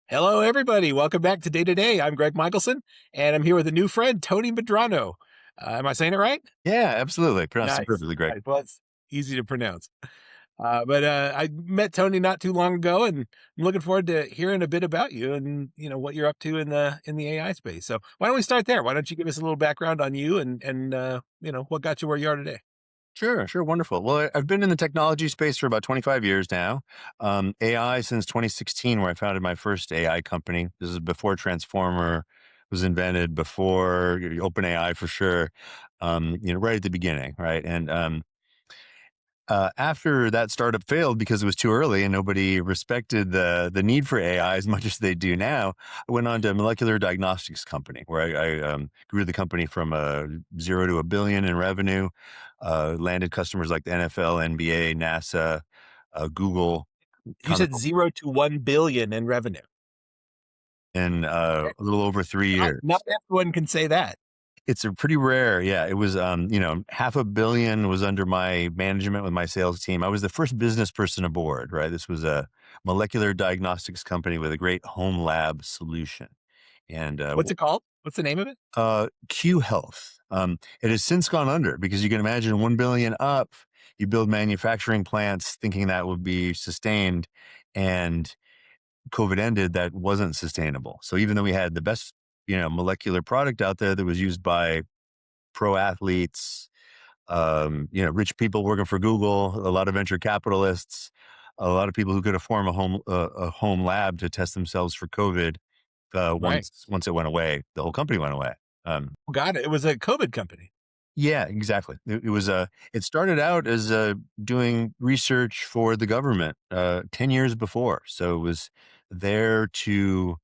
Hello, everybody. Welcome back to Day to Day. I'm Greg Michelson, and I'm here with a new friend, Tony Medrano. Am I saying it right? Yeah, absolutely. Pronounced it Nice. perfectly, Greg. Nice. Well, it's easy to pronounce. But I met Tony not too long ago, and I'm looking forward to hearing a bit about you and what you're up to in the AI space. So why don't we start there? Why don't you give us a little background on you and what got you where you are today? Sure, wonderful. Well, I've been in the technology space for about 25 years now. AI since 2016, where I founded my first AI company. This is before Transformer was invented, before OpenAI for sure. Right at the beginning, right? And after that startup failed because it was too early and nobody respected the need for AI as much as they do now, I went on to a molecular diagnostics company where I grew the company from zero to a billion in revenue, landed customers like the NFL, NBA, NASA, Google, You ton of, said 0 to 1 billion in revenue. in Okay, a little over three not years. everyone can say that. It's a pretty rare. Yeah, it was, half a billion was under my management with my sales team. I was the first business person aboard, right? This was a molecular diagnostics company with a great home lab solution. And What's it called? What's the name of it? Q Health. It has since gone under because you can imagine 1 billion up, you build manufacturing plants thinking that would be sustained, and COVID ended, that wasn't sustainable. So even though we had the best, molecular product out there that was used by pro athletes, rich people working for Google, a lot of venture capitalists, a lot of people who could afford a home lab to test themselves for COVID. Right. Once it went away, the whole company went away. Got it. It was a COVID company. Yeah, exactly. It started out as doing research for the government 10 years before, so it was there to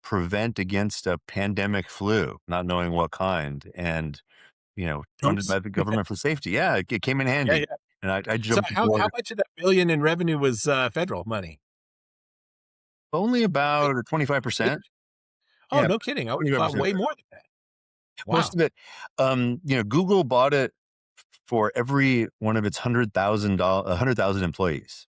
prevent against a pandemic flu, not knowing what kind, and funded Oops. by the government for safety. Yeah, it came in Yeah, handy. yeah. And I So jumped how aboard much of that billion in revenue was, federal money? only Like, about big? 25%. Oh, Yeah, no kidding. I would've thought 25%. way more than that. Most Wow. of it, Google bought it for every one of its $100,000 100,000 employees.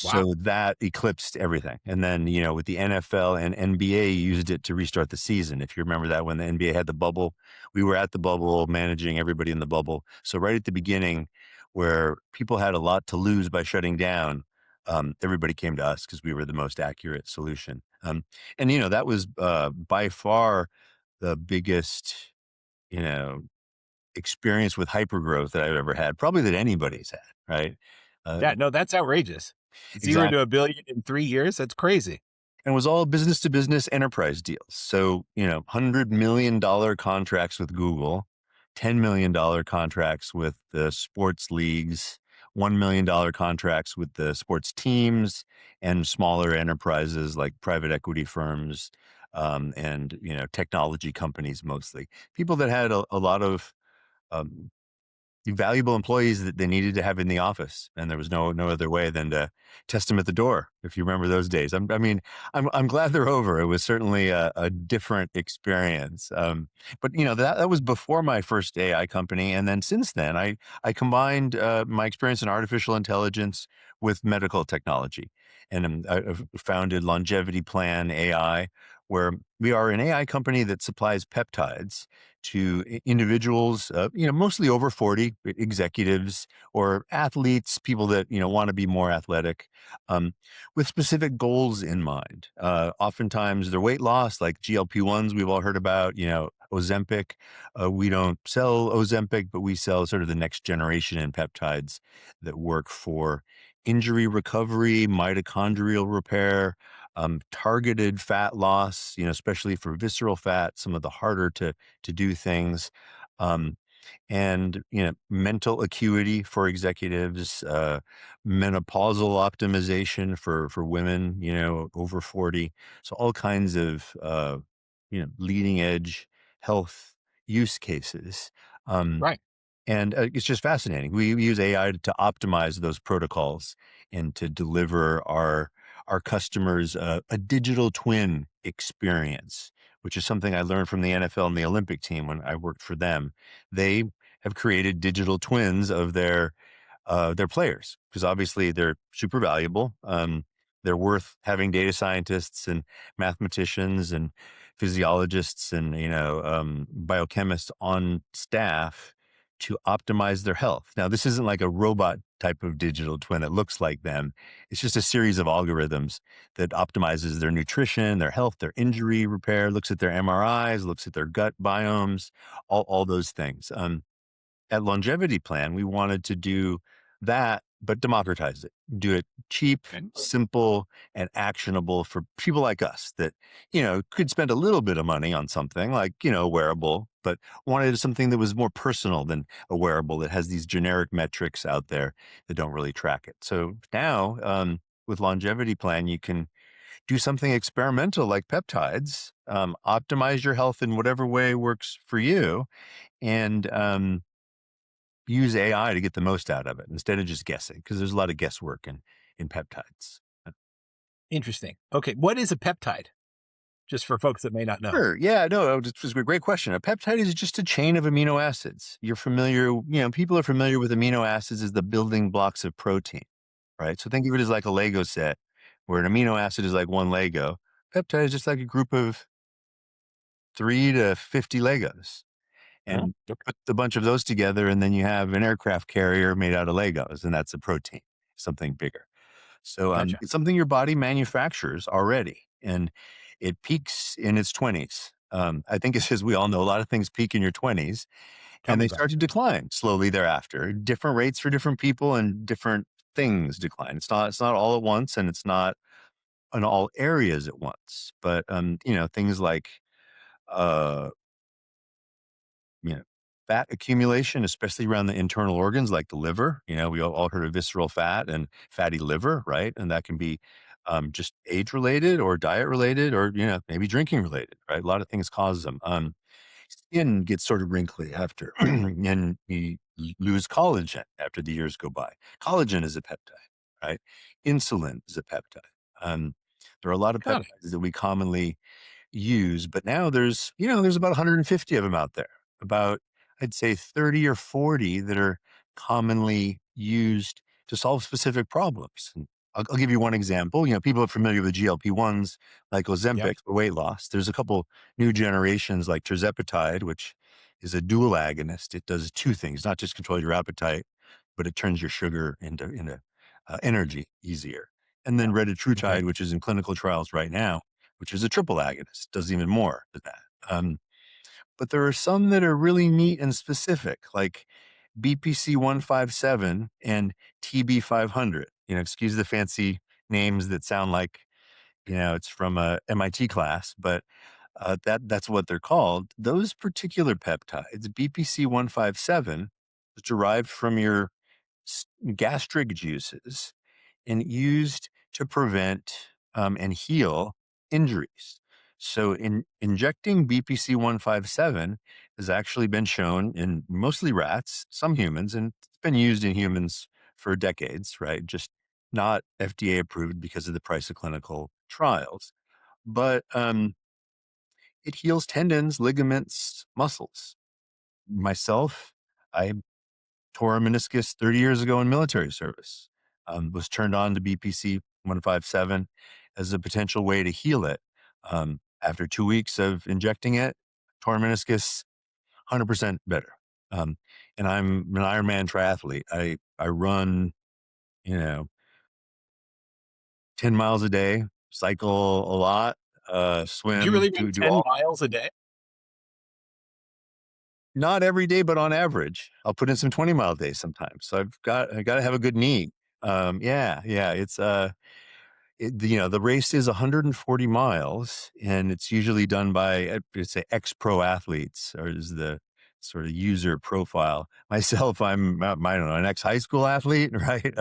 Wow. So that eclipsed everything. And then, with the NFL and NBA used it to restart the season. If you remember that when the NBA had the bubble, we were at the bubble managing everybody in the bubble. So right at the beginning where people had a lot to lose by shutting down, everybody came to us because we were the most accurate solution. And that was by far the biggest, you know, experience with hypergrowth that I've ever had, probably that anybody's had, right? Uh, Yeah, no, that's outrageous. 0 to exactly. a billion in 3 years? That's crazy. And was all business to business enterprise deals. So, $100 million contracts with Google, $10 million contracts with the sports leagues, $1 million contracts with the sports teams, and smaller enterprises like private equity firms, and technology companies mostly. People that had a lot of um, valuable employees that they needed to have in the office, and there was no other way than to test them at the door. If you remember those days, I'm glad they're over. It was certainly a different experience. But that was before my first AI company, and then since then, I combined my experience in artificial intelligence with medical technology, and I've founded Longevity Plan AI, where we are an AI company that supplies peptides to individuals, mostly over 40 executives or athletes, people that, want to be more athletic, with specific goals in mind. Oftentimes they're weight loss, like GLP-1s we've all heard about, Ozempic. We don't sell Ozempic, but we sell sort of the next generation in peptides that work for injury recovery, mitochondrial repair, targeted fat loss, especially for visceral fat, some of the harder to do things. Um, and mental acuity for executives, menopausal optimization for women, over 40. So all kinds of leading edge health use cases. Um, Right. and it's just fascinating. We use AI to optimize those protocols and to deliver our customers a digital twin experience, which is something I learned from the NFL and the Olympic team when I worked for them. They have created digital twins of their players because obviously they're super valuable. they're worth having data scientists and mathematicians and physiologists and, biochemists on staff to optimize their health. Now, this isn't like a robot type of digital twin that looks like them. It's just a series of algorithms that optimizes their nutrition, their health, their injury repair, looks at their MRIs, looks at their gut biomes, all those things. At Longevity Plan, we wanted to do that, but democratize it, do it cheap, Okay. simple, and actionable for people like us that, could spend a little bit of money on something like, a wearable, but wanted something that was more personal than a wearable that has these generic metrics out there that don't really track it. So now, with Longevity Plan, you can do something experimental like peptides, optimize your health in whatever way works for you, and use AI to get the most out of it instead of just guessing, because there's a lot of guesswork in peptides. Interesting. Okay. What is a peptide? Just for folks that may not know. Sure. Yeah. No, it was a great question. A peptide is just a chain of amino acids. You're familiar, people are familiar with amino acids as the building blocks of protein, right? So think of it as like a Lego set where an amino acid is like one Lego. Peptide is just like a group of 3 to 50 Legos. Oh, And okay. put a bunch of those together, and then you have an aircraft carrier made out of Legos, and that's a protein, something bigger. So, Gotcha. it's something your body manufactures already, and it peaks in its 20s. I think it's as we all know, a lot of things peak in your 20s, Tell and me they about start to decline slowly thereafter. Different rates for different people, and different things decline. It's not all at once, and it's not in all areas at once. But, things like, uh you know, fat accumulation, especially around the internal organs like the liver. We all heard of visceral fat and fatty liver, right? And that can be just age related or diet related or, maybe drinking related, right? A lot of things cause them. Skin gets sort of wrinkly after, and you lose collagen after the years go by. Collagen is a peptide, right? Insulin is a peptide. Um, there are a lot of it. Got it. peptides that we commonly use, but now there's about 150 of them out there. About, I'd say 30 or 40 that are commonly used to solve specific problems. And I'll give you one example. People are familiar with GLP-1s like Yep. Ozempic for weight loss. There's a couple new generations like tirzepatide, which is a dual agonist. It does two things, not just control your appetite, but it turns your sugar into energy easier. And then Okay. retatrutide, which is in clinical trials right now, which is a triple agonist, does even more than that. But there are some that are really neat and specific, like BPC 157 and TB 500. Excuse the fancy names that sound like it's from a MIT class, but that's what they're called. Those particular peptides, BPC 157, is derived from your gastric juices and used to prevent and heal injuries. So, injecting BPC 157 has actually been shown in mostly rats, some humans, and it's been used in humans for decades, right? Just not FDA approved because of the price of clinical trials. But it heals tendons, ligaments, muscles. Myself, I tore a meniscus 30 years ago in military service. Was turned on to BPC 157 as a potential way to heal it. After 2 weeks of injecting it, tore meniscus 100% better. Um, and I'm an Ironman triathlete. I run, you know, 10 miles a day, cycle a lot, Do you swim, really run do 10 all. miles a day? Not every day, but on average, I'll put in some 20-mile days sometimes. So I got to have a good knee. Yeah. The race is 140 miles, and it's usually done by, I'd say, ex-pro athletes, or is the sort of user profile. Myself, I don't know, an ex-high school athlete, right?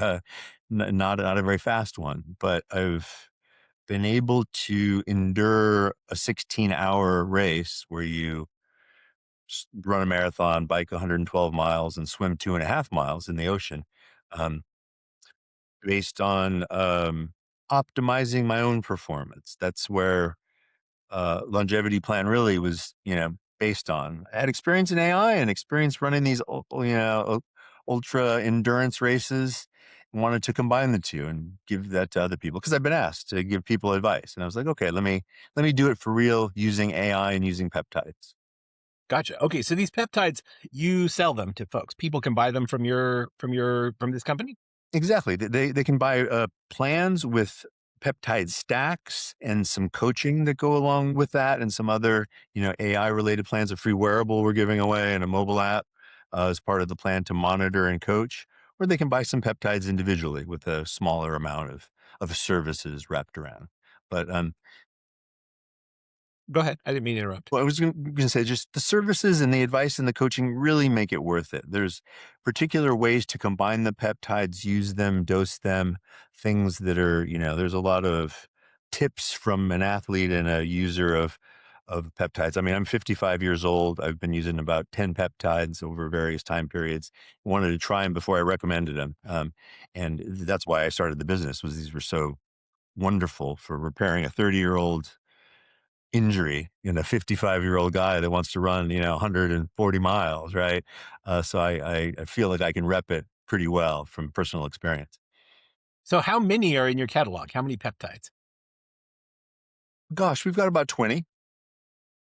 Not a very fast one, but I've been able to endure a 16-hour race where you run a marathon, bike 112 miles, and swim 2.5 miles in the ocean, um, based on optimizing my own performance. That's where longevity plan really was, based on. I had experience in AI and experience running these, ultra endurance races, wanted to combine the two and give that to other people because I've been asked to give people advice, and I was like, okay, let me do it for real using AI and using peptides. Gotcha. Okay, so these peptides, you sell them to folks. People can buy them from this company? Exactly. They can buy plans with peptide stacks and some coaching that go along with that, and some other AI related plans. A free wearable we're giving away, and a mobile app as part of the plan to monitor and coach. Or they can buy some peptides individually with a smaller amount of services wrapped around. But Go ahead. I didn't mean to interrupt. Well, I was gonna say just the services and the advice and the coaching really make it worth it. There's particular ways to combine the peptides, use them, dose them, things that are, there's a lot of tips from an athlete and a user of peptides. I mean, I'm 55 years old. I've been using about 10 peptides over various time periods. Wanted to try them before I recommended them. And that's why I started the business, was these were so wonderful for repairing a 30-year-old injury in a 55-year-old guy that wants to run, 140 miles, right? So I feel like I can rep it pretty well from personal experience. So how many are in your catalog? How many peptides? Gosh, we've got about 20.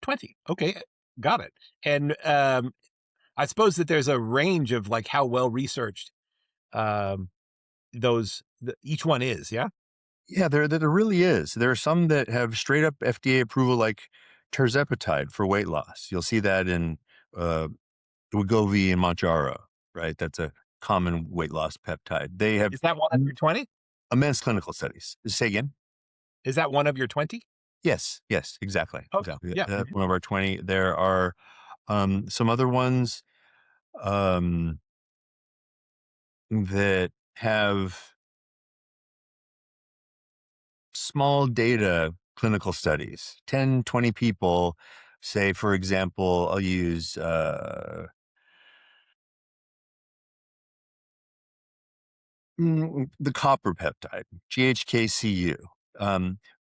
20. Okay, got it. And I suppose that there's a range of like how well researched um, each one is. Yeah. Yeah, there really is. There are some that have straight up FDA approval, like terzepatide for weight loss. You'll see that in uh, Wegovy and Mounjaro, right? That's a common weight loss peptide. They have Is that one of your 20? immense clinical studies. Say again. Is that one of your 20? Yes, yes, exactly, Okay. exactly. Yeah. Mhm. One of our 20. There are some other ones um, that have small data clinical studies, 10, 20 people. Say, for example, I'll use the copper peptide, GHK-CU.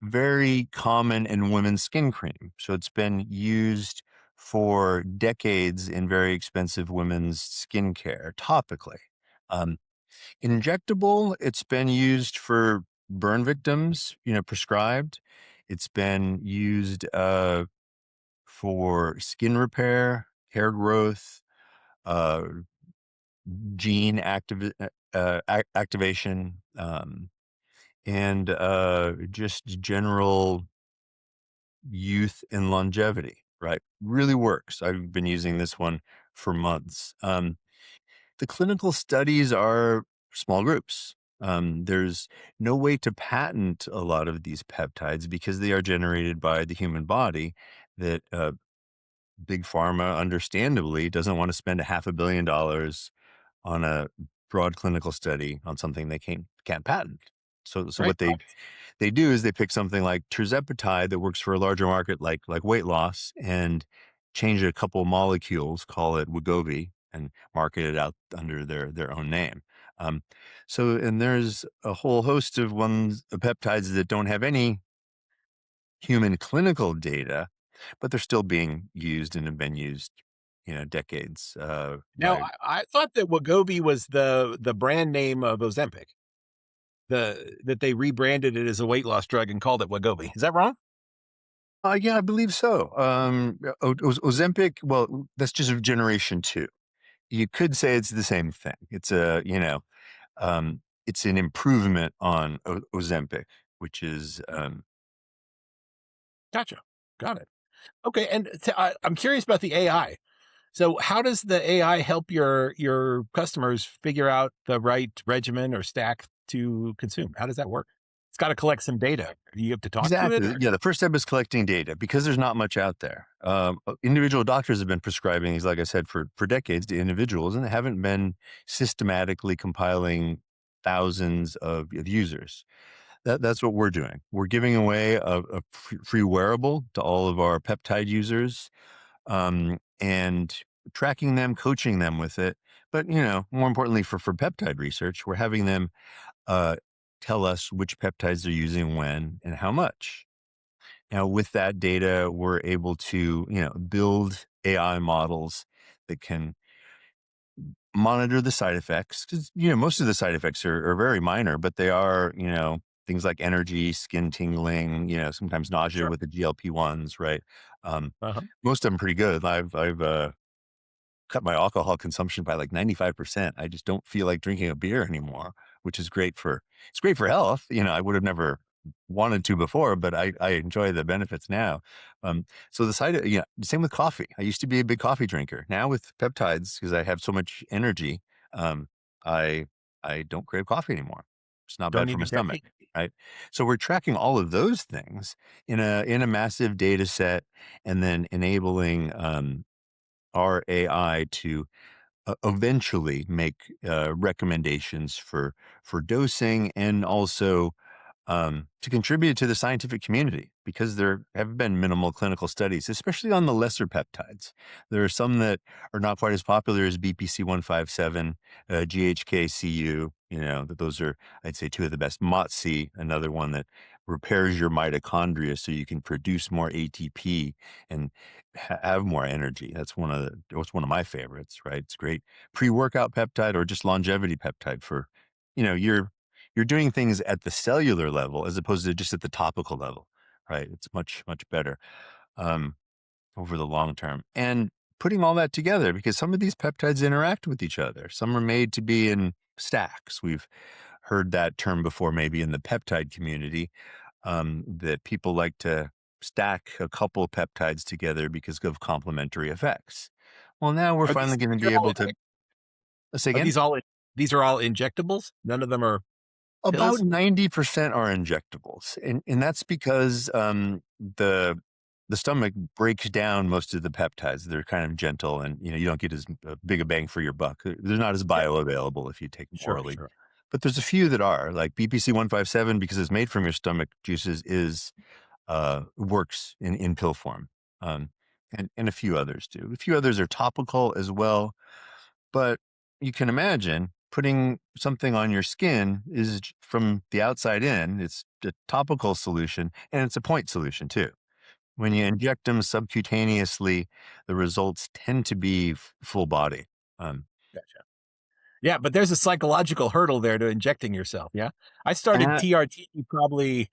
Very common in women's skin cream. So it's been used for decades in very expensive women's skincare topically. Um, Injectable, it's been used for burn victims, prescribed. It's been used for skin repair, hair growth, uh, gene activation, and just general youth and longevity, right? Really works. I've been using this one for months. The clinical studies are small groups. There's no way to patent a lot of these peptides because they are generated by the human body. That big pharma, understandably, doesn't want to spend $500 million on a broad clinical study on something they can't patent. So Right. what they do is they pick something like tirzepatide that works for a larger market like weight loss, and change a couple molecules, call it Wegovy, and market it out under their own name. Um, and there's a whole host of ones, peptides that don't have any human clinical data, but they're still being used and have been used, decades Now, by. I thought that Wegovy was the brand name of Ozempic. That they rebranded it as a weight loss drug and called it Wegovy. Is that wrong? Yeah, I believe so. Ozempic, well, that's just of generation two. You could say it's the same thing. It's an improvement on Ozempic, which is, Gotcha. Got it. Okay, and I'm curious about the AI. So, how does the AI help your customers figure out the right regimen or stack to consume? How does that work? It's got to collect some data. Do you have to talk to it? exactly. Or? Yeah, the first step is collecting data because there's not much out there. Individual doctors have been prescribing these, like I said, for decades to individuals, and they haven't been systematically compiling thousands of users. That's what we're doing. We're giving away a free wearable to all of our peptide users, and tracking them, coaching them with it. But more importantly, for peptide research, we're having them uh, tell us which peptides they're using when and how much. Now, with that data, we're able to build AI models that can monitor the side effects because most of the side effects are very minor, but they are things like energy, skin tingling, sometimes nausea Sure. with the GLP-1s, right? Um, Uh-huh. most of them pretty good. I've cut my alcohol consumption by like 95%. I just don't feel like drinking a beer anymore, which is great for health. I would have never wanted to before, but I enjoy the benefits now. So same with coffee. I used to be a big coffee drinker. Now with peptides, because I have so much energy, um, I, I don't crave coffee anymore. It's not Don't bad for need my the stomach. caffeine. Right. So we're tracking all of those things in a massive data set and then enabling, our AI to eventually make recommendations for dosing and also to contribute to the scientific community because there have been minimal clinical studies, especially on the lesser peptides. There are some that are not quite as popular as BPC 157, GHK-CU. That those are, I'd say, two of the best. MOTS-c, another one that repairs your mitochondria so you can produce more ATP and have more energy. That's one of my favorites, right? It's great pre-workout peptide or just longevity peptide for, you're doing things at the cellular level as opposed to just at the topical level, right? It's much, much better um, over the long term. And putting all that together, because some of these peptides interact with each other. Some are made to be in stacks. We've heard that term before, maybe in the peptide community, that people like to stack a couple peptides together because of complementary effects. Well, now we're Are finally these going to these are be all able to say are again. these all these are all injectables? None of them are About pills? 90% are injectables, and that's because, the stomach breaks down most of the peptides. They're kind of gentle and, you don't get as big a bang for your buck. They're not as Yeah. bioavailable if you take them Sure, orally, sure. but there's a few that are, like BPC 157 because it's made from your stomach juices works in pill form, um, and a few others do. A few others are topical as well, but you can imagine putting something on your skin from the outside in. It's a topical solution and it's a point solution too. When you Mhm. inject them subcutaneously, the results tend to be full body. Um, Gotcha. Yeah, but there's a psychological hurdle there to injecting yourself, yeah? I started and TRT probably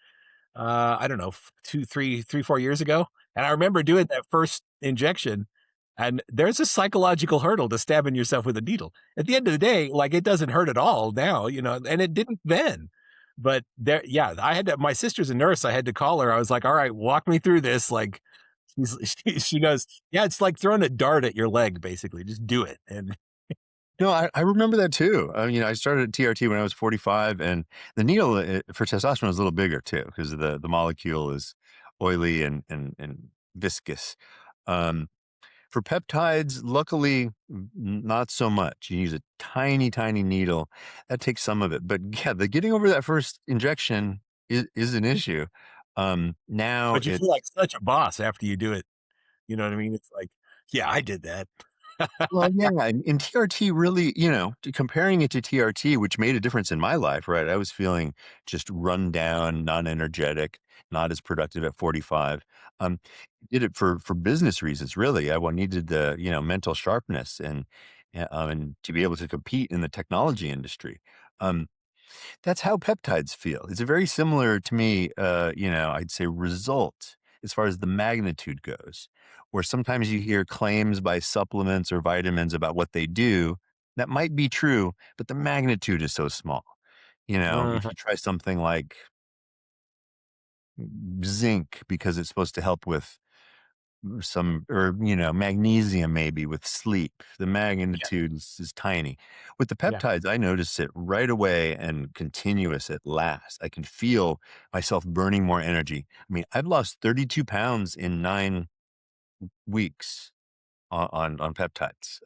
I don't know, 2, 3, 4 years ago, and I remember doing that first injection, and there's a psychological hurdle to stabbing yourself with a needle. At the end of the day, like, it doesn't hurt at all now, and it didn't then. But there yeah, I had to my sister's a nurse, I had to call her, I was like, "All right, walk me through this," like, she goes, "Yeah, it's like throwing a dart at your leg, basically, just do it," and no, I remember that too. I started at TRT when I was 45, and the needle for testosterone is a little bigger too because the molecule is oily and viscous. Um, For peptides, luckily, not so much. You use a tiny, tiny needle. That takes some of it. But yeah, the getting over that first injection is an issue. Now but you feel it's like such a boss after you do it, you know what I mean? It's like, "Yeah, I did that." well, yeah, and TRT really, comparing it to TRT, which made a difference in my life, right? I was feeling just run down, non-energetic, not as productive at 45. Um, did it for business reasons, really. Needed the, mental sharpness and to be able to compete in the technology industry. Um, that's how peptides feel. It's a very similar to me, I'd say result as far as the magnitude goes, where sometimes you hear claims by supplements or vitamins about what they do. That might be true, but the magnitude is so small. If Mhm. you try something like zinc because it's supposed to help with magnesium maybe with sleep. The Yeah, magnitude is tiny. With the yeah. peptides, I notice it right away and continuous at last. I can feel myself burning more energy. I mean, I've lost 32 pounds in 9 weeks on peptides.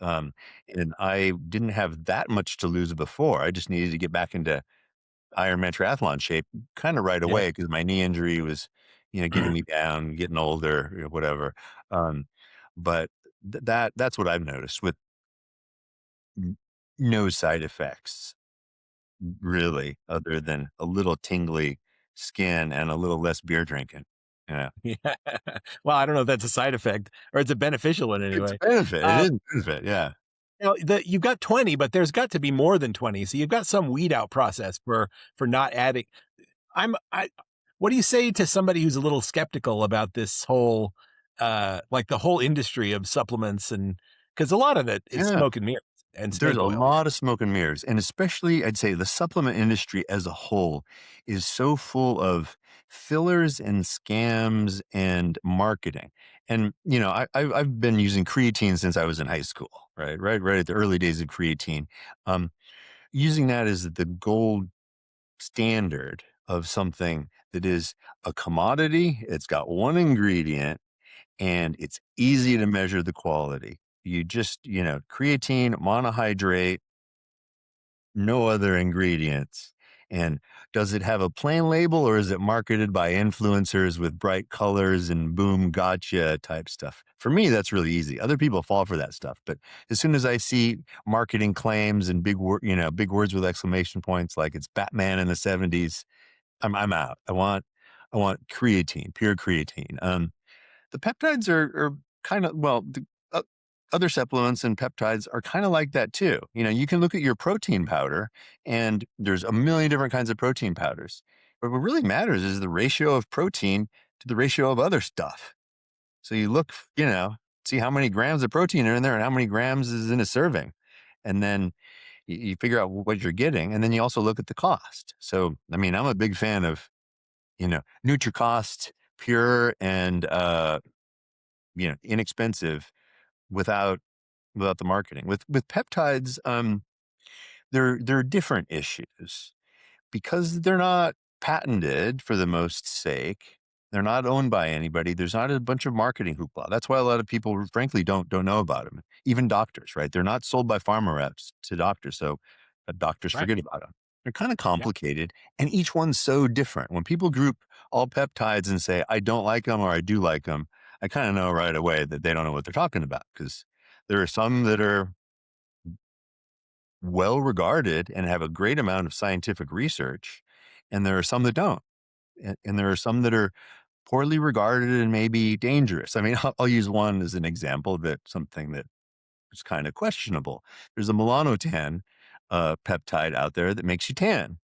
And I didn't have that much to lose before. I just needed to get back into Ironman triathlon shape kind of right Yeah. away because my knee injury was, getting me down, getting older, whatever. Um, but that's what I've noticed with n- no side effects really, other than a little tingly skin and a little less beer drinking. Yeah, Yeah. Well, I don't know if that's a side effect or it's a beneficial one it's a anyway. benefit. It Uh, is a benefit. Yeah. Now, you've got 20, but there's got to be more than 20. So you've got some weed out process for not adding. I what do you say to somebody who's a little skeptical about this whole like the whole industry of supplements, and because a lot of it is Yeah. smoke and mirrors and There's snake a oil. lot of smoke and mirrors, and especially I'd say the supplement industry as a whole is so full of fillers and scams and marketing. And I've been using creatine since I was in high school, right at the early days of creatine. Um, Using that as the gold standard of something that is a commodity. It's got one ingredient and it's easy to measure the quality. You just, creatine monohydrate, no other ingredients. And does it have a plain label or is it marketed by influencers with bright colors and boom, gotcha type stuff? For me, that's really easy. Other people fall for that stuff. But as soon as I see marketing claims and big words with exclamation points like it's Batman in the 70s, I'm out. I want creatine, pure creatine. The peptides are kind of well, uh, other supplements and peptides are kind of like that too. You can look at your protein powder, and there's a million different kinds of protein powders. But what really matters is the ratio of protein to the ratio of other stuff. So you look, see how many grams of protein are in there and how many grams is in a serving, and then you figure out what you're getting, and then you also look at the cost. So, I mean, I'm a big fan of NutriCost, pure and inexpensive without the marketing. With peptides, there are different issues because they're not patented for the most sake. They're not owned by anybody. There's not a bunch of marketing hoopla. That's why a lot of people, frankly, don't know about them. Even doctors, right? They're not sold by pharma reps to doctors, so doctors Right. forget about them. They're kind of Yeah. complicated, and each one's so different. When people group all peptides and say I don't like them or I do like them, I kind of know right away that they don't know what they're talking about because there are some that are well regarded and have a great amount of scientific research, and there are some that don't. And there are some that are poorly regarded and maybe dangerous. I mean, I'll use one as an example that something that is kind of questionable. There's a melanotan peptide out there that makes you tan,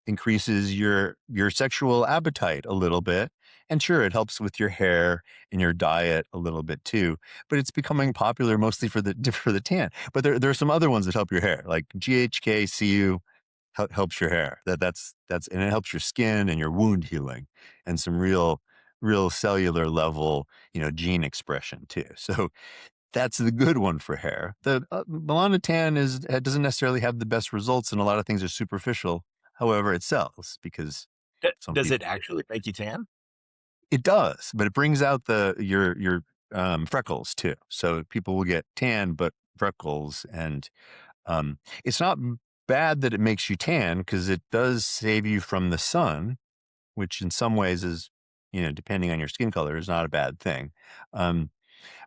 increases your sexual appetite a little bit, and sure, it helps with your hair and your diet a little bit too. But it's becoming popular mostly for the for the tan. But there are some other ones that help your hair, like GHK-CU helps your hair. That's and it helps your skin and your wound healing and some real cellular level gene expression too. So that's the good one for hair. The melanotan doesn't necessarily have the best results, and a lot of things are superficial. However, it sells because some Does it people actually make you tan? it does, but it brings out your freckles too. So people will get tan, but freckles, and it's not bad that it makes you tan because it does save you from the sun, which in some ways is depending on your skin color is not a bad thing. Um,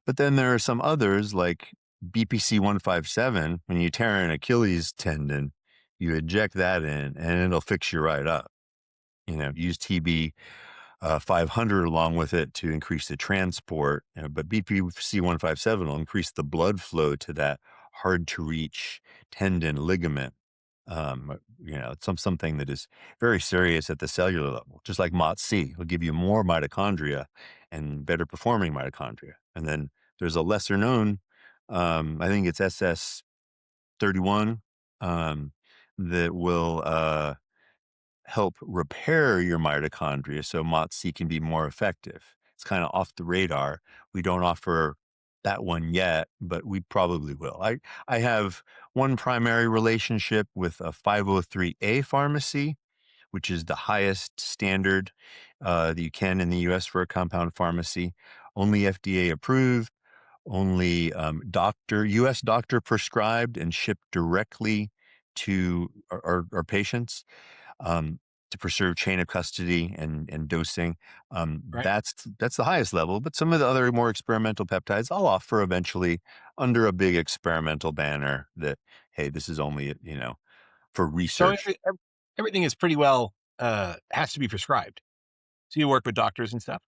but then there are some others like BPC 157. When you tear an Achilles tendon, you inject that in and it'll fix you right up. Use TB 500 along with it to increase the transport. But BPC 157 will increase the blood flow to that hard to reach tendon ligament. It's something that is very serious at the cellular level, just like MOTS-c will give you more mitochondria and better performing mitochondria. And then there's a lesser known, I think it's SS31, that will help repair your mitochondria so MOTS-c can be more effective. It's kind of off the radar. We don't offer that one yet, but we probably will. I have one primary relationship with a 503A pharmacy, which is the highest standard that you can in the US for a compound pharmacy. Only FDA approved, only US doctor prescribed and shipped directly to our patients, um, to preserve chain of custody and dosing. Right. That's the highest level, but some of the other more experimental peptides I'll offer eventually under a big experimental banner that, hey, this is only, for So research. everything is pretty well has to be prescribed. So you work with doctors and stuff.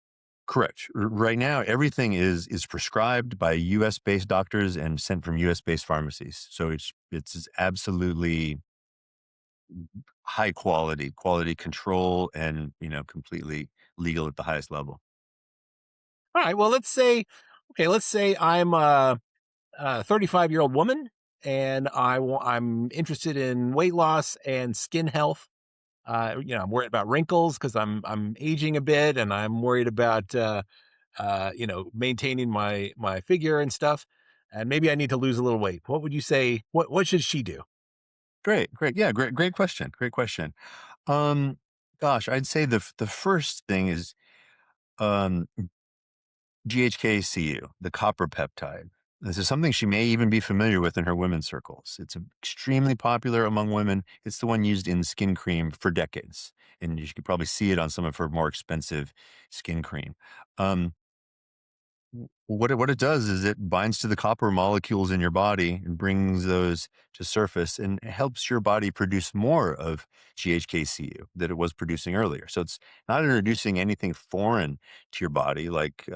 Correct. Right now, everything is prescribed by U.S. based doctors and sent from U.S. based pharmacies. So it's absolutely high quality control, and completely legal at the highest level. All right. Well, let's say I'm a 35-year-old woman, and I'm interested in weight loss and skin health. I'm worried about wrinkles because I'm aging a bit, and I'm worried about maintaining my figure and stuff. And maybe I need to lose a little weight. What would you say? What should she do? Great, yeah, great question, great question. Um, Gosh, I'd say the first thing is um, GHK-CU, the copper peptide. This is something she may even be familiar with in her women's circles. It's extremely popular among women. It's the one used in skin cream for decades, and you could probably see it on some of her more expensive skin cream. Um, what it does is it binds to the copper molecules in your body and brings those to surface, and it helps your body produce more of GHK-CU that it was producing earlier. So it's not introducing anything foreign to your body, like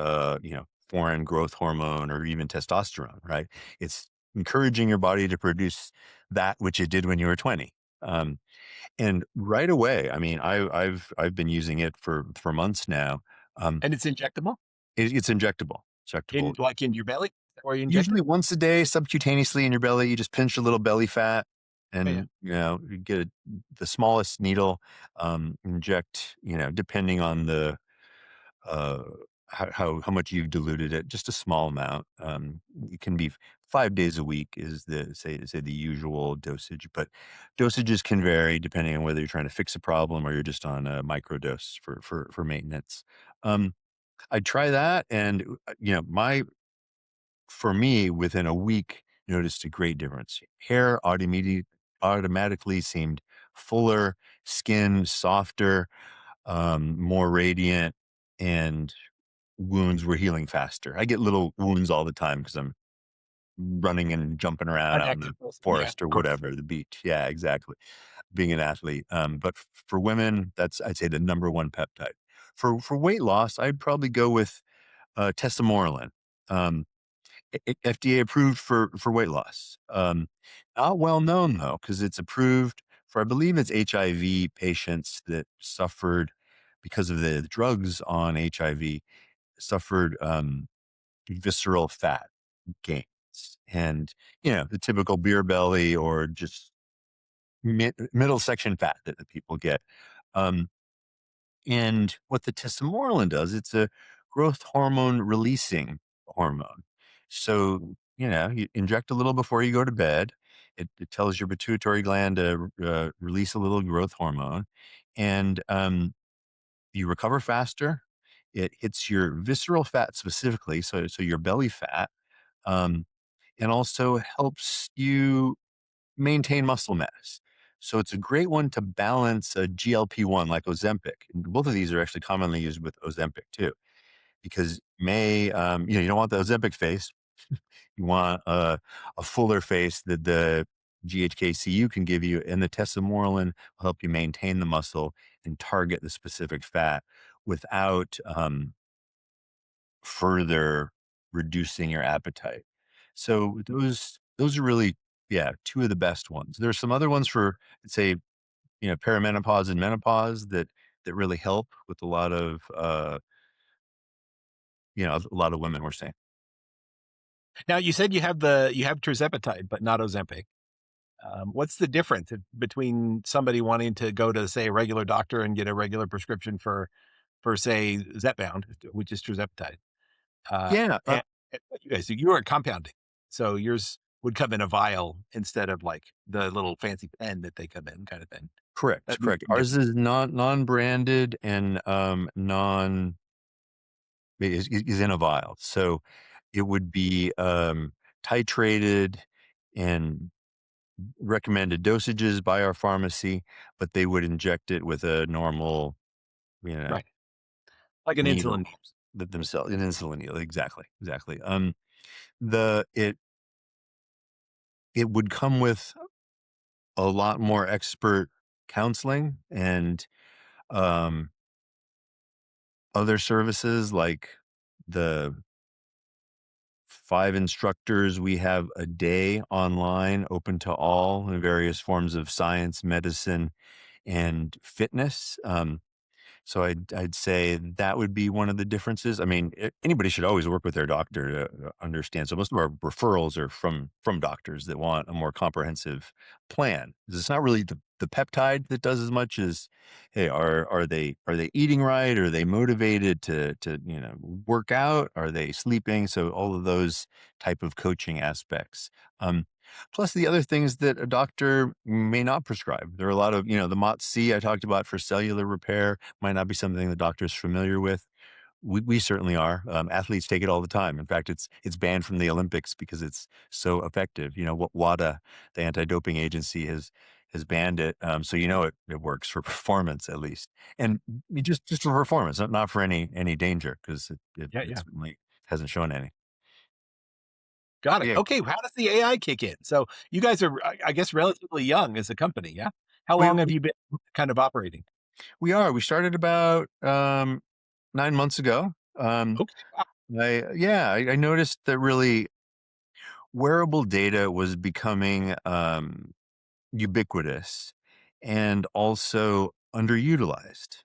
foreign growth hormone or even testosterone, right? It's encouraging your body to produce that which it did when you were 20. Um, and right away, I mean, I've been using it for months now. Um, And it's injectable it's injectable. Injectable. in your belly, or you inject it? Usually once a day, subcutaneously in your belly. You just pinch a little belly fat, Oh, yeah. and you get the smallest needle. Inject, depending on the uh, how much you've diluted it, just a small amount. It can be 5 days a week is the say the usual dosage, but dosages can vary depending on whether you're trying to fix a problem or you're just on a micro dose for maintenance. I try that, and my for me, within a week, noticed a great difference. Hair automatically seemed fuller, skin softer, more radiant, and wounds were healing faster. I get little wounds all the time because I'm running and jumping around An out in the active person. Yeah, forest or of course. whatever, the beach. Yeah, exactly. Being an athlete. But for women, that's, I'd say, the number one peptide. For weight loss, I'd probably go with tesamorelin. Um, FDA approved for weight loss. Not well known though, because it's approved for, I believe it's HIV patients that suffered because of the drugs on HIV, suffered visceral fat gains, and the typical beer belly or just middle section fat that the people get. Um, and what the tesamorelin does, it's a growth hormone releasing hormone. So, you inject a little before you go to bed. It tells your pituitary gland to release a little growth hormone, and you recover faster. It hits your visceral fat specifically, so your belly fat, um, and also helps you maintain muscle mass. So it's a great one to balance a GLP-1 like Ozempic. And both of these are actually commonly used with Ozempic too, because you don't want the Ozempic face. You want a fuller face that the GHK-CU can give you, and the tesamorelin will help you maintain the muscle and target the specific fat without further reducing your appetite. So those are really, yeah, two of the best ones. There's some other ones for, let's say, perimenopause and menopause that really help with a lot of women we're saying. Now, you said you have tirzepatide, but not Ozempic. What's the difference between somebody wanting to go to, say, a regular doctor and get a regular prescription for say Zepbound, which is tirzepatide, uh, Yeah, and so you are compounding, so yours would come in a vial instead of like the little fancy pen that they come in, kind of thing. correct, That'd be correct. the Ours difference. is non-branded and non is in a vial. So it would be titrated and recommended dosages by our pharmacy, but they would inject it with a normal, you know, Right, like an insulin needle needle. themselves, an insulin needle. Exactly, exactly. It would come with a lot more expert counseling and um, other services like the 5 instructors we have a day online open to all in various forms of science, medicine, and fitness. So I'd say that would be one of the differences. I mean, anybody should always work with their doctor to understand. So most of our referrals are from doctors that want a more comprehensive plan. 'Cause it's not really the peptide that does as much as, hey, are they eating right? Are they motivated to work out? Are they sleeping? So all of those type of coaching aspects. Um, Plus, the other things that a doctor may not prescribe. There are a lot of, the MOTS-c I talked about for cellular repair might not be something the doctor's familiar with. We certainly are. Athletes take it all the time. In fact, it's banned from the Olympics because it's so effective. What WADA, the anti-doping agency, has banned it. So it works for performance at least, and just for performance, not for any danger because Yeah, it yeah. certainly hasn't shown any. Got it. Yeah, Okay, how does the AI kick in? So you guys are, I guess, relatively young as a company, yeah? How we long have you been kind of operating? we are. We started about 9 months ago. Okay, wow. I noticed that really wearable data was becoming ubiquitous and also underutilized.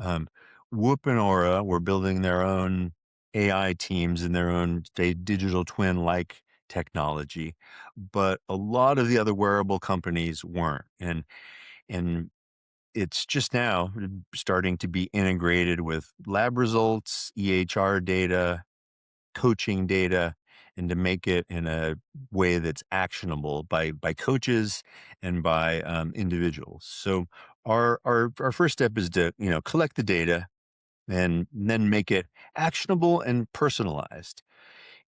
Um, Whoop and Aura were building their own AI teams and their own say, digital twin like technology, but a lot of the other wearable companies weren't. And it's just now starting to be integrated with lab results, EHR data, coaching data, and to make it in a way that's actionable by coaches and by individuals. So our first step is to collect the data and then make it actionable and personalized.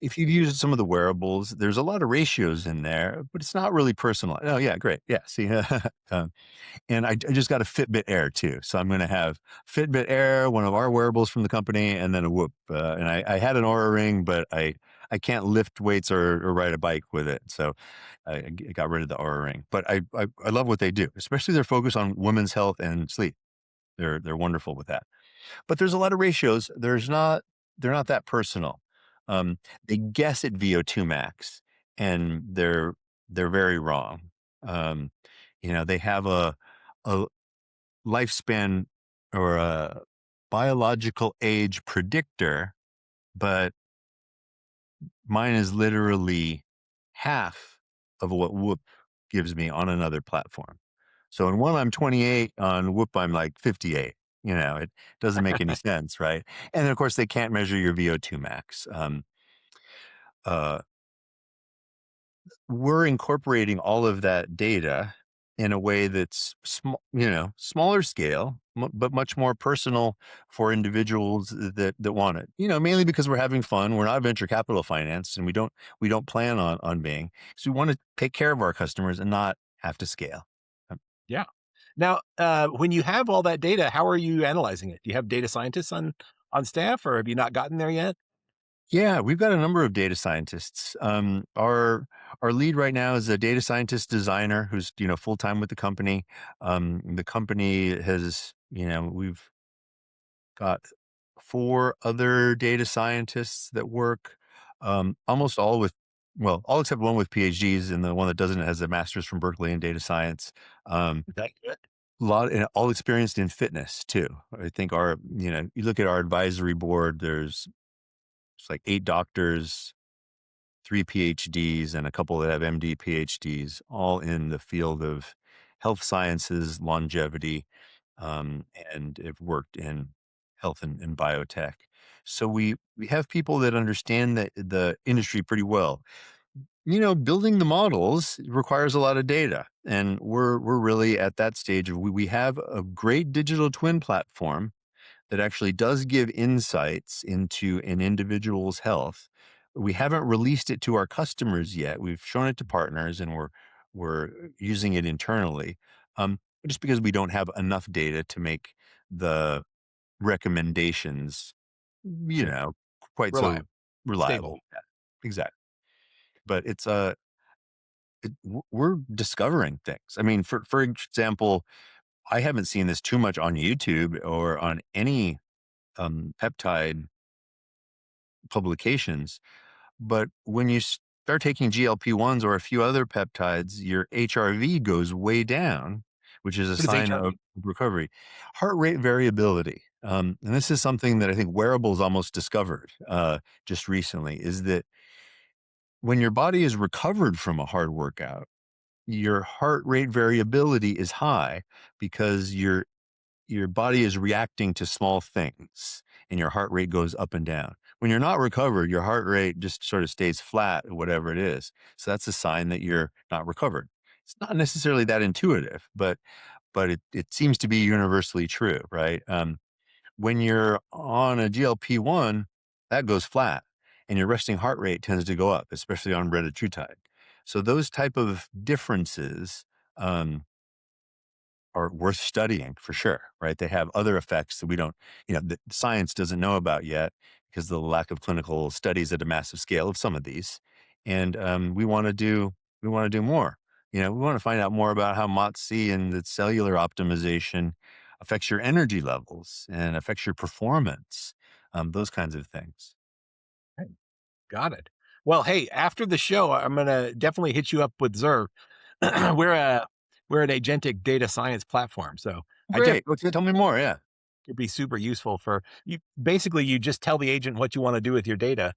If you've used some of the wearables, there's a lot of ratios in there, but it's not really personalized. Oh yeah, great. Yeah, see, and I just got a Fitbit Air too. So I'm going to have Fitbit Air, one of our wearables from the company, and then a Whoop. And I had an Aura Ring, but I can't lift weights or ride a bike with it. So I got rid of the Aura Ring. But I love what they do, especially their focus on women's health and sleep. They're wonderful with that. But there's a lot of ratios. They're not that personal. Um, they guess at VO2 max, and they're very wrong. Um, they have a lifespan or a biological age predictor, but mine is literally half of what Whoop gives me on another platform. So in one, I'm 28, on Whoop, I'm like 58. It doesn't make any sense, right? And of course, they can't measure your VO2 max. Uh, we're incorporating all of that data in a way that's smaller scale, but much more personal for individuals that want it. Mainly because we're having fun. We're not venture capital finance, and we don't plan on being. So we want to take care of our customers and not have to scale. Um, Yeah. Now, when you have all that data, how are you analyzing it? Do you have data scientists on staff, or have you not gotten there yet? Yeah, we've got a number of data scientists. Our lead right now is a data scientist designer who's full time with the company. The company has we've got 4 other data scientists that work, almost all with all except one with PhDs, and the one that doesn't has a master's from Berkeley in data science. That good. Lot and all experienced in fitness too. I think you look at our advisory board, there's it's like 8 doctors, 3 PhDs, and a couple that have MD, PhDs, all in the field of health sciences, longevity, and have worked in health and biotech. So we have people that understand the industry pretty well. Building the models requires a lot of data, and we're really at that stage of we have a great digital twin platform that actually does give insights into an individual's health. We haven't released it to our customers yet. We've shown it to partners, and we're using it internally, just because we don't have enough data to make the recommendations, you Sure. know, quite so Reliable, stable. reliable. Yeah, exactly. But we're discovering things. I mean, for example, I haven't seen this too much on YouTube or on any peptide publications. But when you start taking GLP-1s or a few other peptides, your HRV goes way down, which is a What is sign of HRV? recovery. Heart rate variability. And this is something that I think Wearables almost discovered just recently, is that when your body is recovered from a hard workout, your heart rate variability is high because your body is reacting to small things and your heart rate goes up and down. When you're not recovered, your heart rate just sort of stays flat or whatever it is. So that's a sign that you're not recovered. It's not necessarily that intuitive, but it seems to be universally true, right? When you're on a GLP-1, that goes flat and your resting heart rate tends to go up, especially on retatrutide. So those type of differences, um, are worth studying for sure, right? They have other effects that we don't, the science doesn't know about yet because of the lack of clinical studies at a massive scale of some of these. And we want to do more. We want to find out more about how MOTS-c and the cellular optimization affects your energy levels and affects your performance, those kinds of things. Right, got it. Well, hey, after the show, I'm gonna definitely hit you up with Zerv. We're a we're an agentic data science platform, so I definitely Great. Okay, tell me more. Yeah. could be super useful for you. Basically, you just tell the agent what you want to do with your data,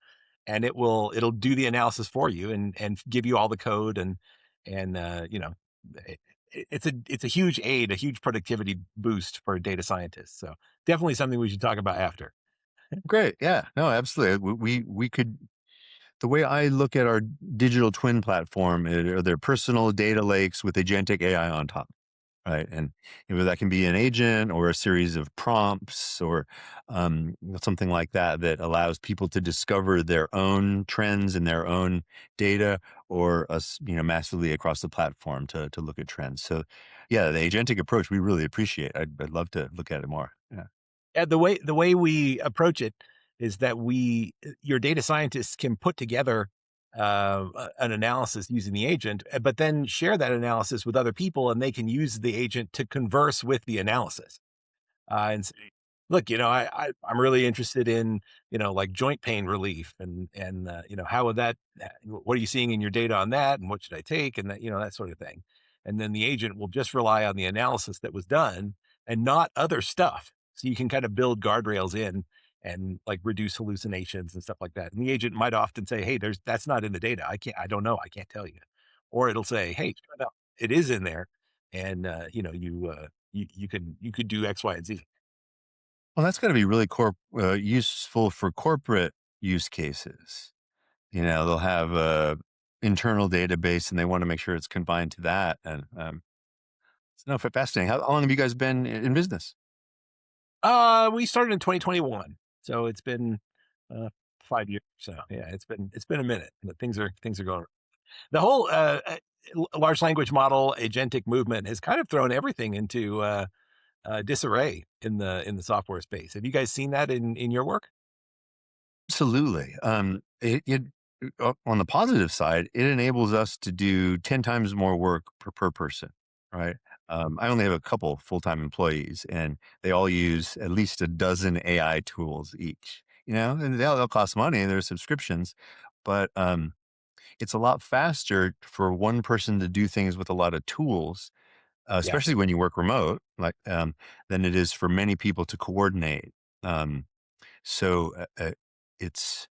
and it'll do the analysis for you and give you all the code and it, it's a huge aid, a huge productivity boost for data scientists. So definitely something we should talk about after. Great. Yeah. No, absolutely. We could the way I look at our digital twin platform are their personal data lakes with agentic AI on top, right? And that can be an agent or a series of prompts or something like that that allows people to discover their own trends and their own data, or us, massively across the platform to look at trends. So, yeah, the agentic approach we really appreciate. I'd love to look at it more. Yeah, Yeah, the way we approach it is that your data scientists can put together an analysis using the agent, but then share that analysis with other people, and they can use the agent to converse with the analysis. And say, look, I'm really interested in like joint pain relief, and how would that? What are you seeing in your data on that, and what should I take, and that sort of thing. And then the agent will just rely on the analysis that was done and not other stuff. So you can kind of build guardrails in and like reduce hallucinations and stuff like that. And the agent might often say, "Hey, that's not in the data. I don't know. I can't tell you." Or it'll say, "Hey, no, it is in there," and you could do X, Y, and Z. well, that's got to be really useful for corporate use cases. They'll have a internal database and they want to make sure it's confined to that. And it's no fascinating. How long have you guys been in business? We started in 2021, so it's been 5 years. So yeah, it's been a minute, but things are going. The whole large language model agentic movement has kind of thrown everything into disarray in the software space. Have you guys seen that in your work? Absolutely. On the positive side, it enables us to do 10 times more work per person, right? I only have a couple full-time employees and they all use at least a dozen AI tools each, and they'll cost money. There's subscriptions, but it's a lot faster for one person to do things with a lot of tools, especially Yes. when you work remote, like, than it is for many people to coordinate. Um, so it's,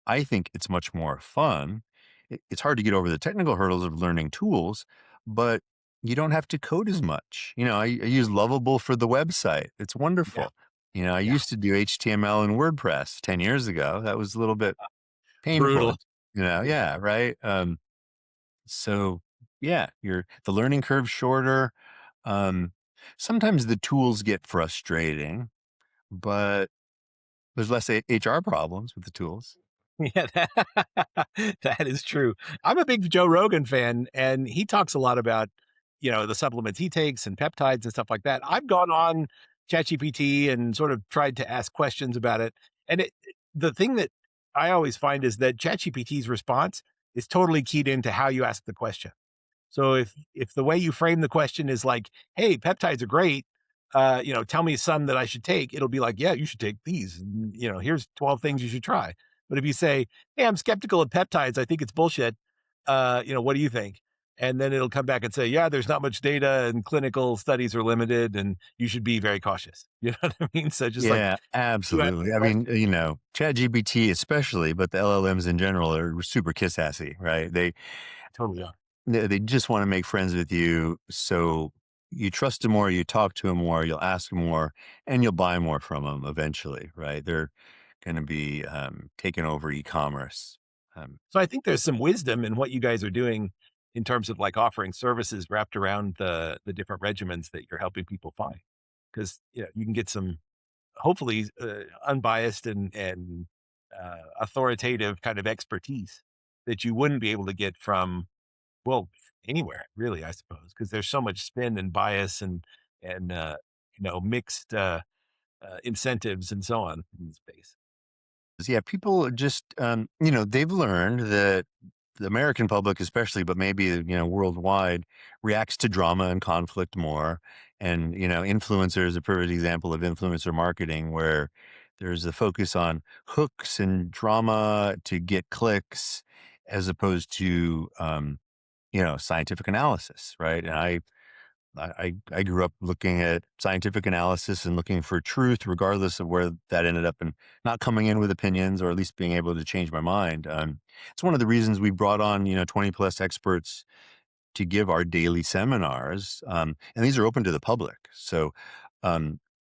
I think it's much more fun. It's hard to get over the technical hurdles of learning tools, but you don't have to code as much. I use Lovable for the website. It's Yeah. wonderful. I Yeah. used to do HTML and WordPress 10 years ago. That was a little bit painful. Brutal. Yeah. Yeah, right. So yeah, the learning curve shorter. Um, Sometimes the tools get frustrating, but there's less HR problems with the tools. Yeah, that is true. I'm a big Joe Rogan fan, and he talks a lot about, the supplements he takes and peptides and stuff like that. I've gone on ChatGPT and sort of tried to ask questions about it. And the thing that I always find is that ChatGPT's response is totally keyed into how you ask the question. So if the way you frame the question is like, "Hey, peptides are great," tell me some that I should take, it'll be like, yeah, you should take these. Here's 12 things you should try. But if you say, hey, I'm skeptical of peptides, I think it's bullshit. What do you think? And then it'll come back and say, yeah, there's not much data and clinical studies are limited and you should be very cautious. You know what I mean? So just like Yeah, you ask absolutely. the I mean, question. ChatGPT especially, but the LLMs in general are super kiss assy, right? Totally. Yeah. They just want to make friends with you, so you trust them more, you talk to them more, you'll ask them more, and you'll buy more from them eventually, right? They're going to be taking over e-commerce. Um, So I think there's some wisdom in what you guys are doing in terms of like offering services wrapped around the different regimens that you're helping people find. Because you can get some hopefully unbiased and authoritative kind of expertise that you wouldn't be able to get from well anywhere really, I suppose, because there's so much spin and bias and mixed incentives and so on in the space. yeah, people just, they've learned that the American public, especially, but maybe, worldwide, reacts to drama and conflict more. And, influencer is a perfect example of influencer marketing where there's a focus on hooks and drama to get clicks as opposed to, scientific analysis, right? And I grew up looking at scientific analysis and looking for truth, regardless of where that ended up, and not coming in with opinions or at least being able to change my mind. It's one of the reasons we brought on 20 plus experts to give our daily seminars, and these are open to the public, so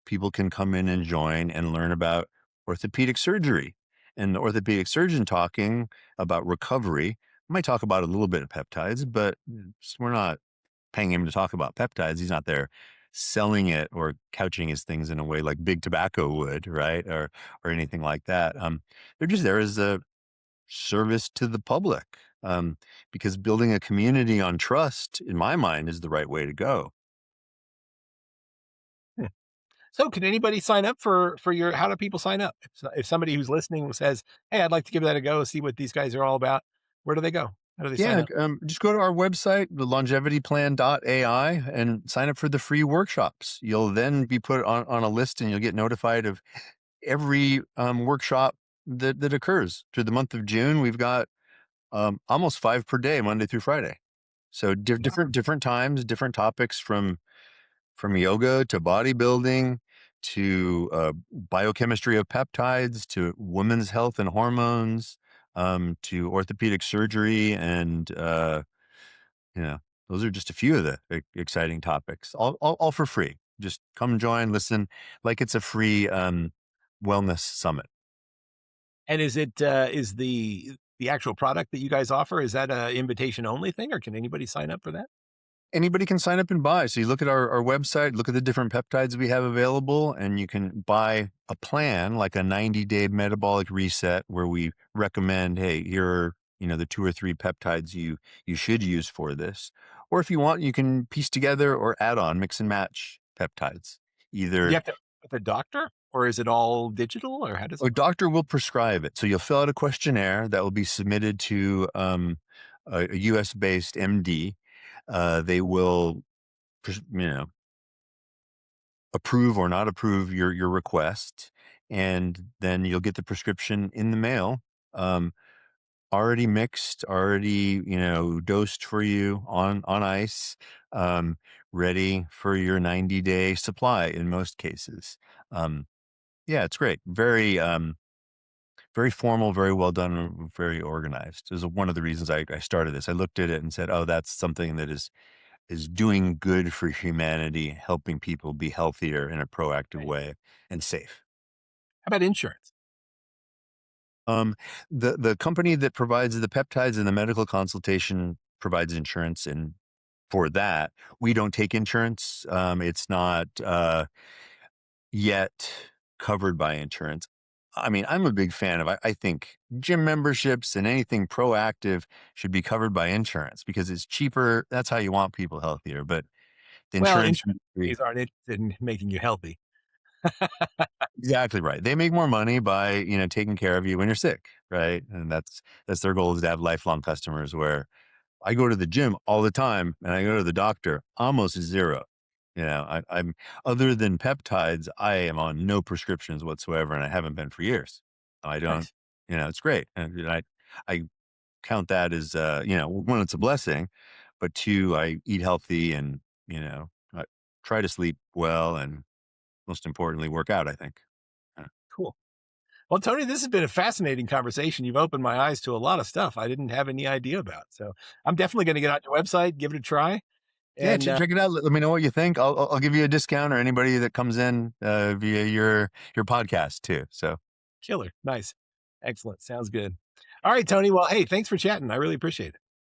people can come in and join and learn about orthopedic surgery. And the orthopedic surgeon talking about recovery might talk about a little bit of peptides, but we're not paying him to talk about peptides. He's not there selling it or couching his things in a way like big tobacco would, right? Or anything like that. They're just there as a service to the public. Because building a community on trust, in my mind, is the right way to go. Hmm. So can anybody sign up for your how do people sign up? If somebody who's listening says, "Hey, I'd like to give that a go, see what these guys are all about," where do they go? How do they sign Yeah, up? just go to our website, the longevityplan.ai, and sign up for the free workshops. You'll then be put on a list and you'll get notified of every workshop that occurs through the month of June. We've got almost 5 per day, Monday through Friday. So Wow. different times, different topics from yoga to bodybuilding to biochemistry of peptides to women's health and hormones, to orthopedic surgery, and you know those are just a few of the exciting topics, all for free. Just come join, listen, like it's a free wellness summit. And is the actual product that you guys offer, is that a invitation only thing, or can anybody sign up for that? Anybody can sign up and buy. So you look at our website, look at the different peptides we have available, and you can buy a plan like a 90-day metabolic reset where we recommend, hey, here are, the 2 or 3 peptides you should use for this. Or if you want, you can piece together or add on, mix and match peptides. Do you Either have to with a doctor, or is it all digital, or how does a it work? doctor will prescribe it. So you'll fill out a questionnaire that will be submitted to a US based MD. They will you know approve or not approve your request, and then you'll get the prescription in the mail, already mixed, already dosed for you on ice, um, ready for your 90-day supply in most cases. Um, yeah, it's great. Very formal, very well done, very organized. Is one of the reasons I started this. I looked at it and said, oh, that's something that is doing good for humanity, helping people be healthier in a proactive Right. way and safe. How about insurance? Um, the company that provides the peptides and the medical consultation provides insurance, and for that, we don't take insurance. It's not yet covered by insurance. I mean, I'm a big fan of. I think gym memberships and anything proactive should be covered by insurance because it's cheaper. That's how you want people healthier. But the Well, insurance insurance industry. companies aren't interested in making you healthy. Exactly right. They make more money by, taking care of you when you're sick, right? And that's their goal, is to have lifelong customers where I go to the gym all the time and I go to the doctor almost zero. I'm other than peptides, I am on no prescriptions whatsoever, and I haven't been for years. I don't, Nice. it's great, and I count that as, one, it's a blessing, but two, I eat healthy and I try to sleep well, and most importantly, work out. I think. Cool. Well, Tony, this has been a fascinating conversation. You've opened my eyes to a lot of stuff I didn't have any idea about. So I'm definitely going to get on your website, give it a try. Yeah, And check it out. Let me know what you think. I'll give you a discount, or anybody that comes in via your podcast too. So killer. Nice. Excellent. Sounds good. All right, Tony. Well, hey, thanks for chatting. I really appreciate it.